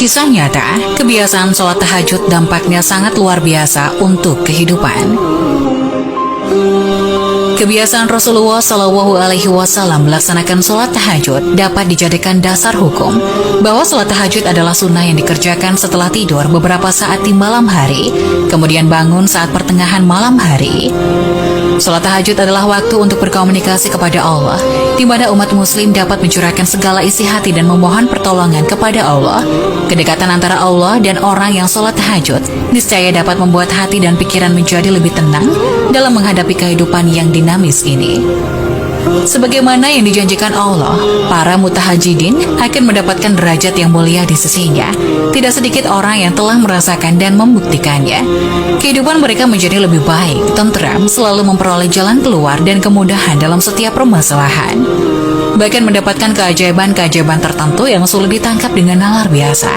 Kisah nyata, kebiasaan sholat tahajud dampaknya sangat luar biasa untuk kehidupan. Kebiasaan Rasulullah Shallallahu Alaihi Wasallam melaksanakan sholat tahajud dapat dijadikan dasar hukum bahwa sholat tahajud adalah sunnah yang dikerjakan setelah tidur beberapa saat di malam hari, kemudian bangun saat pertengahan malam hari. Sholat tahajud adalah waktu untuk berkomunikasi kepada Allah, di mana umat muslim dapat mencurahkan segala isi hati dan memohon pertolongan kepada Allah. Kedekatan antara Allah dan orang yang sholat tahajud niscaya dapat membuat hati dan pikiran menjadi lebih tenang dalam menghadapi kehidupan yang dinamis ini. Sebagaimana yang dijanjikan Allah, para mutahajidin akan mendapatkan derajat yang mulia di sisinya. Tidak sedikit orang yang telah merasakan dan membuktikannya. Kehidupan mereka menjadi lebih baik, tentram, selalu memperoleh jalan keluar dan kemudahan dalam setiap permasalahan. Bahkan mendapatkan keajaiban-keajaiban tertentu yang sulit ditangkap dengan nalar biasa.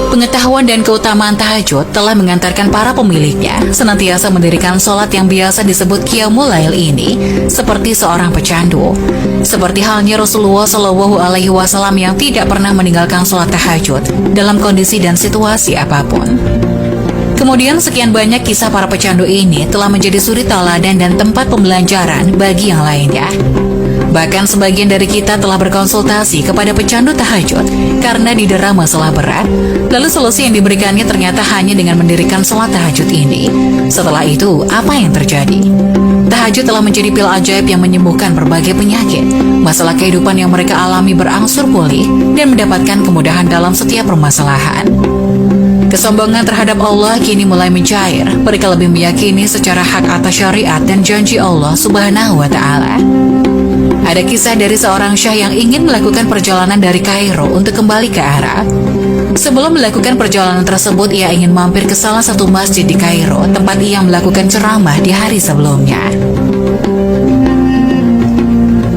Pengetahuan dan keutamaan tahajud telah mengantarkan para pemiliknya senantiasa mendirikan sholat yang biasa disebut Qiyamul Lail ini seperti seorang pecandu. Seperti halnya Rasulullah Shallallahu Alaihi Wasallam yang tidak pernah meninggalkan sholat tahajud dalam kondisi dan situasi apapun. Kemudian sekian banyak kisah para pecandu ini telah menjadi suri teladan dan tempat pembelajaran bagi yang lainnya. Bahkan sebagian dari kita telah berkonsultasi kepada pecandu tahajud karena didera masalah berat, lalu solusi yang diberikannya ternyata hanya dengan mendirikan sholat tahajud ini. Setelah itu, apa yang terjadi? Tahajud telah menjadi pil ajaib yang menyembuhkan berbagai penyakit. Masalah kehidupan yang mereka alami berangsur pulih dan mendapatkan kemudahan dalam setiap permasalahan. Kesombongan terhadap Allah kini mulai mencair. Mereka lebih meyakini secara hak atas syariat dan janji Allah Subhanahu wa Ta'ala. Ada kisah dari seorang syah yang ingin melakukan perjalanan dari Kairo untuk kembali ke Arab. Sebelum melakukan perjalanan tersebut, ia ingin mampir ke salah satu masjid di Kairo, tempat ia melakukan ceramah di hari sebelumnya.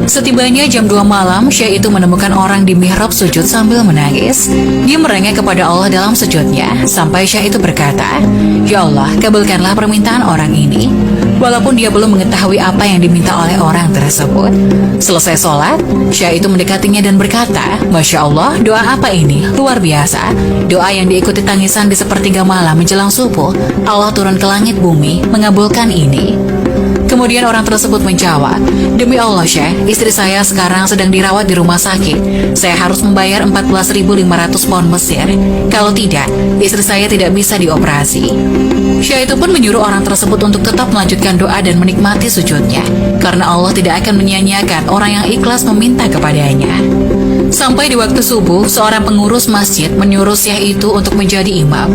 Setibanya jam 2 malam, Syekh itu menemukan orang di mihrab sujud sambil menangis. Dia merengek kepada Allah dalam sujudnya, sampai Syekh itu berkata, "Ya Allah, kabulkanlah permintaan orang ini." Walaupun dia belum mengetahui apa yang diminta oleh orang tersebut. Selesai sholat, Syekh itu mendekatinya dan berkata, "Masya Allah, doa apa ini? Luar biasa. Doa yang diikuti tangisan di sepertiga malam menjelang subuh. Allah turun ke langit bumi, mengabulkan ini." Kemudian orang tersebut menjawab, "Demi Allah Syekh, istri saya sekarang sedang dirawat di rumah sakit. Saya harus membayar 14.500 pound Mesir. Kalau tidak, istri saya tidak bisa dioperasi." Syekh itu pun menyuruh orang tersebut untuk tetap melanjutkan doa dan menikmati sujudnya, karena Allah tidak akan menyia-nyiakan orang yang ikhlas meminta kepadanya. Sampai di waktu subuh, seorang pengurus masjid menyuruh Syekh itu untuk menjadi imam.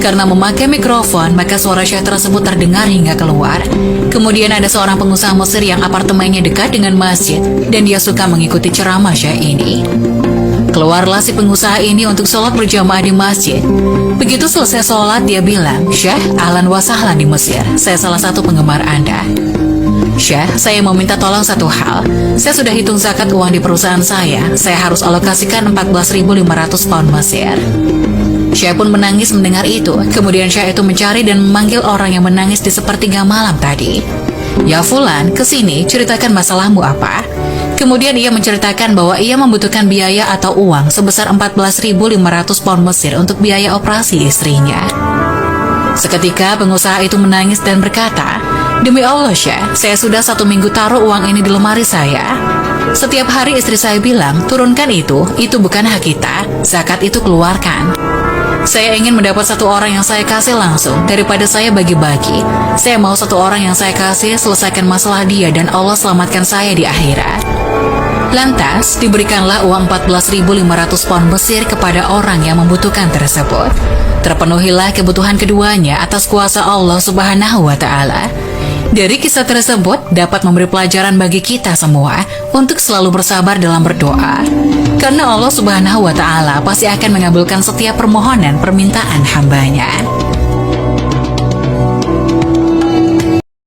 Karena memakai mikrofon, maka suara Syekh tersebut terdengar hingga keluar. Kemudian ada seorang pengusaha Mesir yang apartemennya dekat dengan masjid, dan dia suka mengikuti ceramah Syekh ini. Keluarlah si pengusaha ini untuk sholat berjamaah di masjid. Begitu selesai sholat, dia bilang, "Syekh, ahlan wa sahlan di Mesir. Saya salah satu penggemar Anda. Syekh, saya mau minta tolong satu hal. Saya sudah hitung zakat uang di perusahaan saya. Saya harus alokasikan 14.500 pound Mesir." Syekh pun menangis mendengar itu. Kemudian Syekh itu mencari dan memanggil orang yang menangis di sepertiga malam tadi. "Ya Fulan, kesini, ceritakan masalahmu apa?" Kemudian ia menceritakan bahwa ia membutuhkan biaya atau uang sebesar 14.500 pound Mesir untuk biaya operasi istrinya. Seketika pengusaha itu menangis dan berkata, "Demi Allah Syekh, saya sudah 1 minggu taruh uang ini di lemari saya. Setiap hari istri saya bilang, turunkan itu bukan hak kita, zakat itu keluarkan. Saya ingin mendapat satu orang yang saya kasih langsung daripada saya bagi-bagi. Saya mau satu orang yang saya kasih selesaikan masalah dia dan Allah selamatkan saya di akhirat." Lantas, diberikanlah uang 14.500 pound Mesir kepada orang yang membutuhkan tersebut. Terpenuhilah kebutuhan keduanya atas kuasa Allah Subhanahu wa Ta'ala. Dari kisah tersebut dapat memberi pelajaran bagi kita semua untuk selalu bersabar dalam berdoa. Karena Allah Subhanahu wa Ta'ala pasti akan mengabulkan setiap permohonan permintaan hambanya.